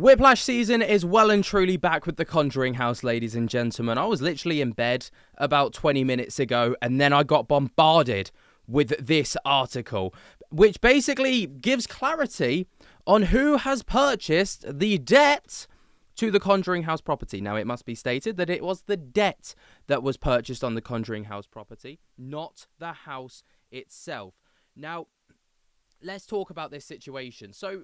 Whiplash season is well and truly back with the Conjuring House, ladies and gentlemen. I was literally in bed about 20 minutes ago, and then I got bombarded with this article, which basically gives clarity on who has purchased the debt to the Conjuring House property. Now, it must be stated that it was the debt that was purchased on the Conjuring House property, not the house itself. Now, let's talk about this situation. So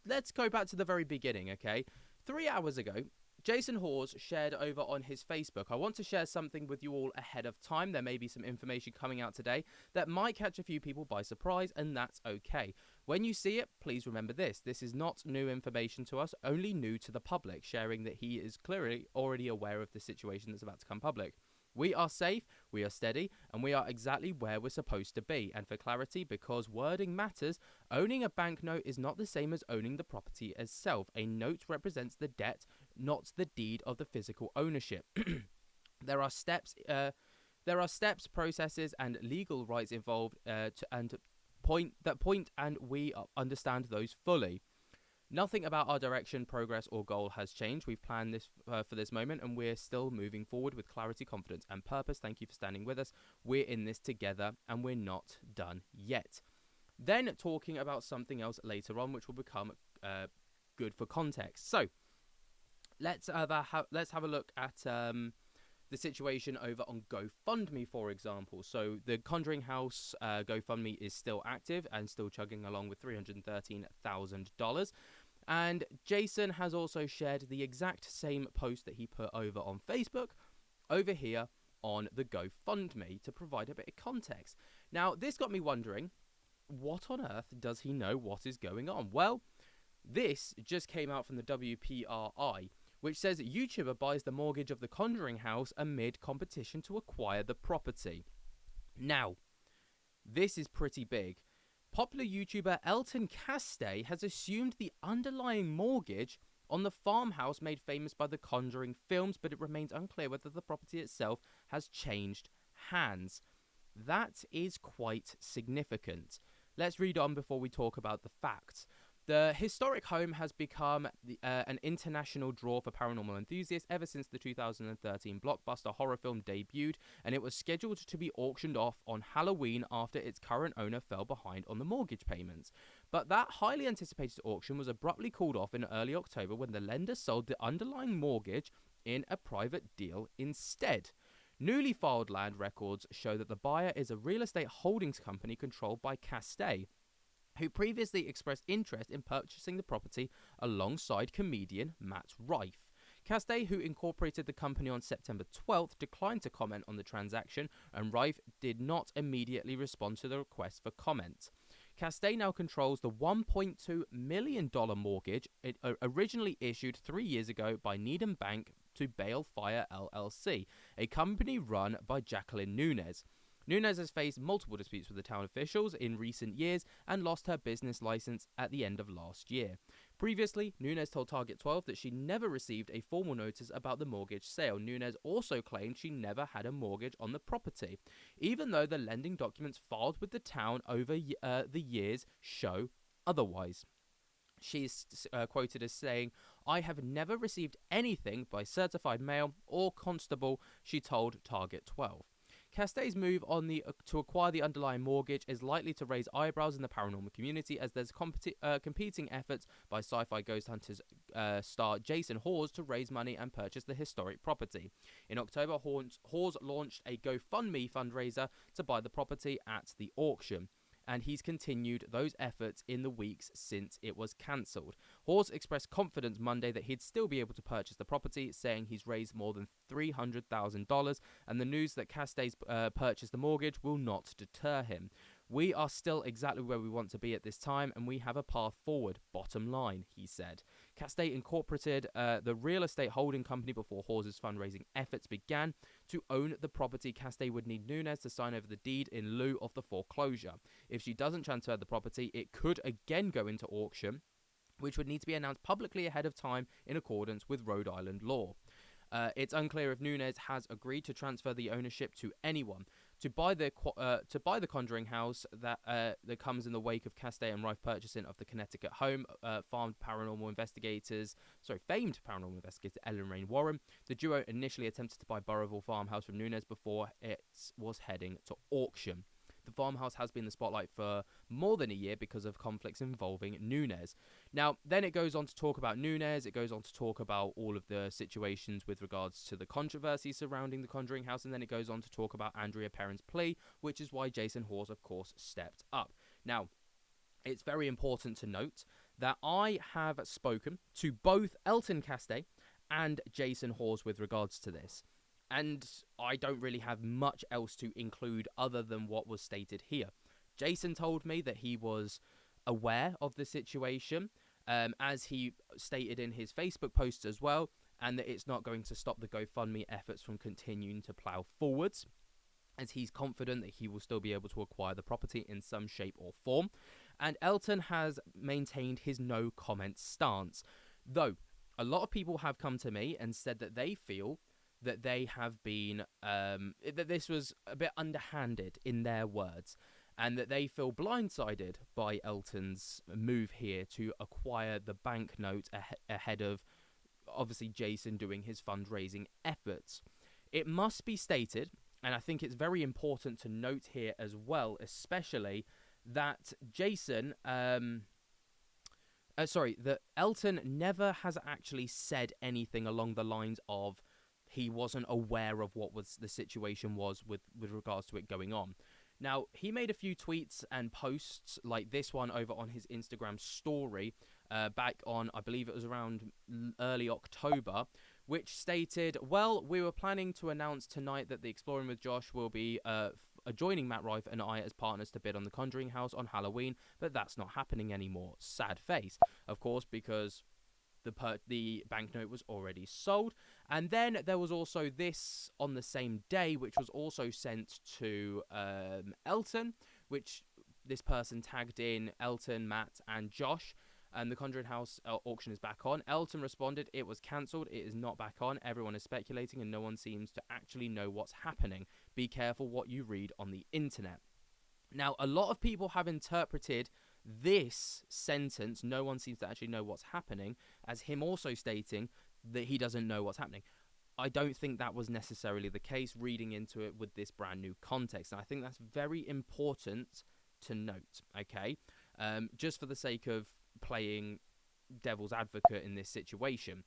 let's go back to the very beginning, okay? 3 hours ago, Jason Hawes shared over on his Facebook. I want to share something with you all ahead of time. There may be some information coming out today that might catch a few people by surprise, and that's okay. When you see it, please remember this. This is not new information to us, only new to the public, sharing that he is clearly already aware of the situation that's about to come public. We are safe, we are steady, and we are exactly where we're supposed to be. And for clarity, because wording matters, owning a banknote is not the same as owning the property itself. A note represents the debt, not the deed of the physical ownership. There are steps, processes, and legal rights involved, and we understand those fully. Nothing about our direction, progress, or goal has changed. We've planned this for this moment, and we're still moving forward with clarity, confidence, and purpose. Thank you for standing with us. We're in this together, and we're not done yet. Then talking about something else later on, which will become good for context. So let's have a look at the situation over on GoFundMe, for example. So the Conjuring House GoFundMe is still active and still chugging along with $313,000. And Jason has also shared the exact same post that he put over on Facebook over here on the GoFundMe to provide a bit of context. Now, this got me wondering, what on earth does he know what is going on? Well, this just came out from the WPRI, which says YouTuber buys the mortgage of the Conjuring House amid competition to acquire the property. Now, this is pretty big. Popular YouTuber Elton Castee has assumed the underlying mortgage on the farmhouse made famous by the Conjuring films, but it remains unclear whether the property itself has changed hands. That is quite significant. Let's read on before we talk about the facts. The historic home has become an international draw for paranormal enthusiasts ever since the 2013 blockbuster horror film debuted, and it was scheduled to be auctioned off on Halloween after its current owner fell behind on the mortgage payments. But that highly anticipated auction was abruptly called off in early October when the lender sold the underlying mortgage in a private deal instead. Newly filed land records show that the buyer is a real estate holdings company controlled by Castee, who previously expressed interest in purchasing the property alongside comedian Matt Rife. Castee, who incorporated the company on September 12th, declined to comment on the transaction, and Rife did not immediately respond to the request for comment. Castee now controls the $1.2 million mortgage it originally issued 3 years ago by Needham Bank to Balefire LLC, a company run by Jacqueline Nunes. Nunes has faced multiple disputes with the town officials in recent years and lost her business license at the end of last year. Previously, Nunes told Target 12 that she never received a formal notice about the mortgage sale. Nunes also claimed she never had a mortgage on the property, even though the lending documents filed with the town over the years show otherwise. She is quoted as saying, "I have never received anything by certified mail or constable," she told Target 12. Castee's move to acquire the underlying mortgage is likely to raise eyebrows in the paranormal community, as there's competing efforts by Sci-Fi Ghost Hunters star Jason Hawes to raise money and purchase the historic property. In October, Hawes launched a GoFundMe fundraiser to buy the property at the auction, and he's continued those efforts in the weeks since it was cancelled. Hawes expressed confidence Monday that he'd still be able to purchase the property, saying he's raised more than $300,000, and the news that Castee's purchased the mortgage will not deter him. "We are still exactly where we want to be at this time, and we have a path forward, bottom line," he said. Castee incorporated the real estate holding company before Hawes' fundraising efforts began. To own the property, Castee would need Nunes to sign over the deed in lieu of the foreclosure. If she doesn't transfer the property, it could again go into auction, which would need to be announced publicly ahead of time in accordance with Rhode Island law. It's unclear if Nunes has agreed to transfer the ownership to anyone. to buy the Conjuring House that comes in the wake of Castee and Rife purchasing of the Connecticut home. Famed paranormal investigator Ellen Rain Warren. The duo initially attempted to buy Burrowville farmhouse from Nunez before it was heading to auction. The farmhouse has been the spotlight for more than a year because of conflicts involving Nunez. Now, then it goes on to talk about Nunez. It goes on to talk about all of the situations with regards to the controversy surrounding the Conjuring House. And then it goes on to talk about Andrea Perron's plea, which is why Jason Hawes, of course, stepped up. Now, it's very important to note that I have spoken to both Elton Castee and Jason Hawes with regards to this. And I don't really have much else to include other than what was stated here. Jason told me that he was aware of the situation, as he stated in his Facebook post as well, and that it's not going to stop the GoFundMe efforts from continuing to plough forwards, as he's confident that he will still be able to acquire the property in some shape or form. And Elton has maintained his no comment stance, though a lot of people have come to me and said that they feel that they have been, that this was a bit underhanded in their words, and that they feel blindsided by Elton's move here to acquire the banknote ahead of, obviously, Jason doing his fundraising efforts. It must be stated, and I think it's very important to note here as well, especially that that Elton never has actually said anything along the lines of he wasn't aware of what was the situation was with regards to it going on. Now, he made a few tweets and posts like this one over on his Instagram story back on, I believe it was around early October, which stated, well, we were planning to announce tonight that the Exploring with Josh will be joining Matt Rife and I as partners to bid on the Conjuring House on Halloween, but that's not happening anymore. Sad face, of course, because the banknote was already sold. And then there was also this on the same day, which was also sent to Elton, which this person tagged in Elton, Matt, and Josh. And the Conjuring House auction is back on. Elton responded, it was cancelled. It is not back on. Everyone is speculating and no one seems to actually know what's happening. Be careful what you read on the internet. Now, a lot of people have interpreted this sentence, no one seems to actually know what's happening, as him also stating that he doesn't know what's happening. I don't think that was necessarily the case, reading into it with this brand new context. And I think that's very important to note, okay? Just for the sake of playing devil's advocate in this situation.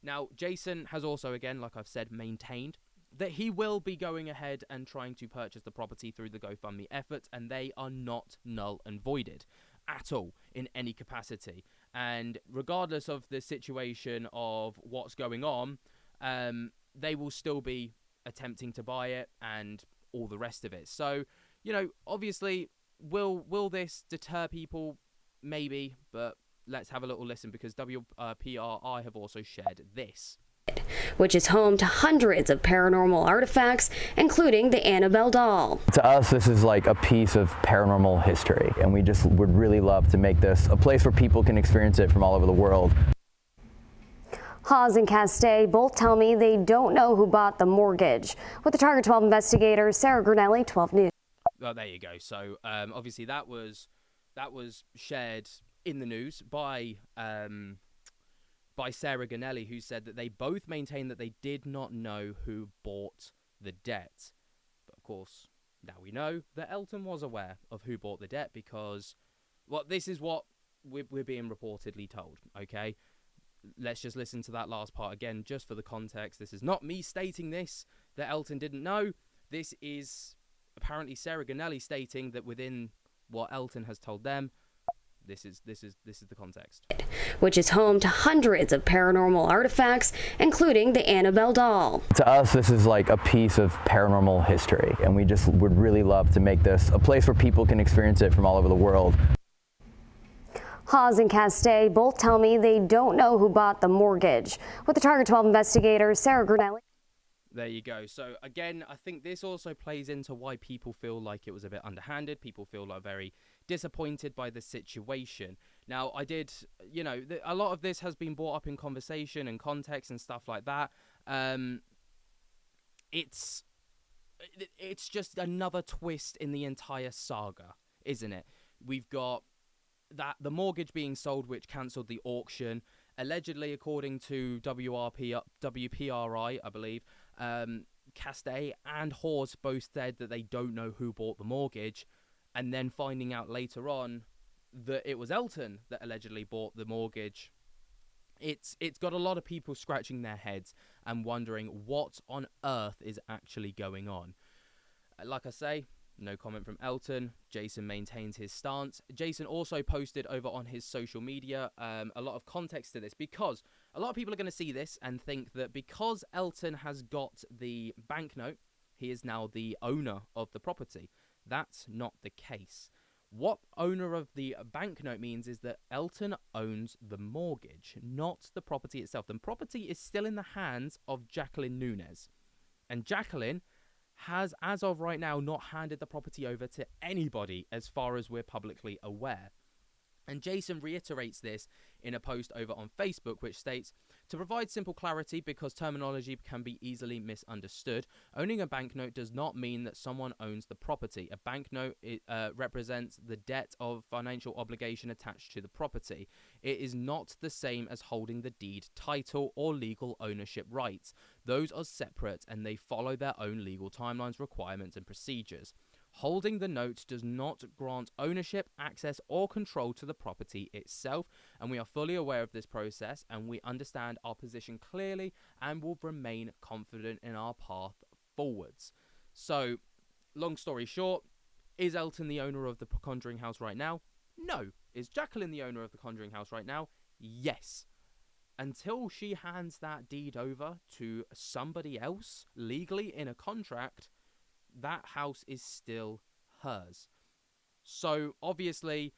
Now, Jason has also, again, like I've said, maintained that he will be going ahead and trying to purchase the property through the GoFundMe efforts, and they are not null and voided at all in any capacity. And regardless of the situation of what's going on, they will still be attempting to buy it and all the rest of it. So, you know, obviously, will this deter people? Maybe, but let's have a little listen, because WPRI have also shared this. Which is home to hundreds of paranormal artifacts, including the Annabelle doll. To us, this is like a piece of paranormal history, and we just would really love to make this a place where people can experience it from all over the world. Hawes and Castee both tell me they don't know who bought the mortgage. With the Target 12 investigator, Sarah Grinelli, 12 News. Well, there you go. So, obviously, that was shared in the news by Sarah Grinelli, who said that they both maintained that they did not know who bought the debt. But of course, now we know that Elton was aware of who bought the debt, because, well, this is what we're being reportedly told, okay? Let's just listen to that last part again, just for the context. This is not me stating this, that Elton didn't know. This is apparently Sarah Grinelli stating that within what Elton has told them, this is the context. Which is home to hundreds of paranormal artifacts, including the Annabelle doll. To us, this is like a piece of paranormal history, and we just would really love to make this a place where people can experience it from all over the world. Hawes and Castee both tell me they don't know who bought the mortgage. With the Target 12 investigator, Sarah Grinelli. There you go. So again, I think this also plays into why people feel like it was a bit underhanded. People feel like very disappointed by the situation. Now, I did, you know, a lot of this has been brought up in conversation and context and stuff like that. It's it's just another twist in the entire saga, isn't it? We've got that the mortgage being sold, which cancelled the auction. Allegedly, according to WPRI, I believe, Castee and Hawes both said that they don't know who bought the mortgage, and then finding out later on that it was Elton that allegedly bought the mortgage. It's got a lot of people scratching their heads and wondering what on earth is actually going on. Like I say, no comment from Elton. Jason maintains his stance. Jason also posted over on his social media a lot of context to this, because a lot of people are going to see this and think that because Elton has got the banknote, he is now the owner of the property. That's not the case. What owner of the banknote means is that Elton owns the mortgage, not the property itself. The property is still in the hands of Jacqueline Nunes. And Jacqueline has, as of right now, not handed the property over to anybody as far as we're publicly aware. And Jason reiterates this in a post over on Facebook, which states, to provide simple clarity, because terminology can be easily misunderstood, owning a banknote does not mean that someone owns the property. A banknote represents the debt of financial obligation attached to the property. It is not the same as holding the deed, title, or legal ownership rights. Those are separate and they follow their own legal timelines, requirements, and procedures. Holding the note does not grant ownership, access, or control to the property itself, and we are fully aware of this process, and we understand our position clearly and will remain confident in our path forwards. So, long story short, is Elton the owner of the Conjuring House right now? No. Is Jacqueline the owner of the Conjuring House right now? Yes. Until she hands that deed over to somebody else legally in a contract, that house is still hers. So, obviously,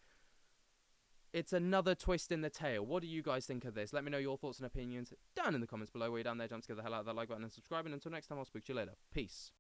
it's another twist in the tale. What do you guys think of this? Let me know your thoughts and opinions down in the comments below. While you're down there, jump to get the hell out of that like button and subscribe. And until next time, I'll speak to you later. Peace.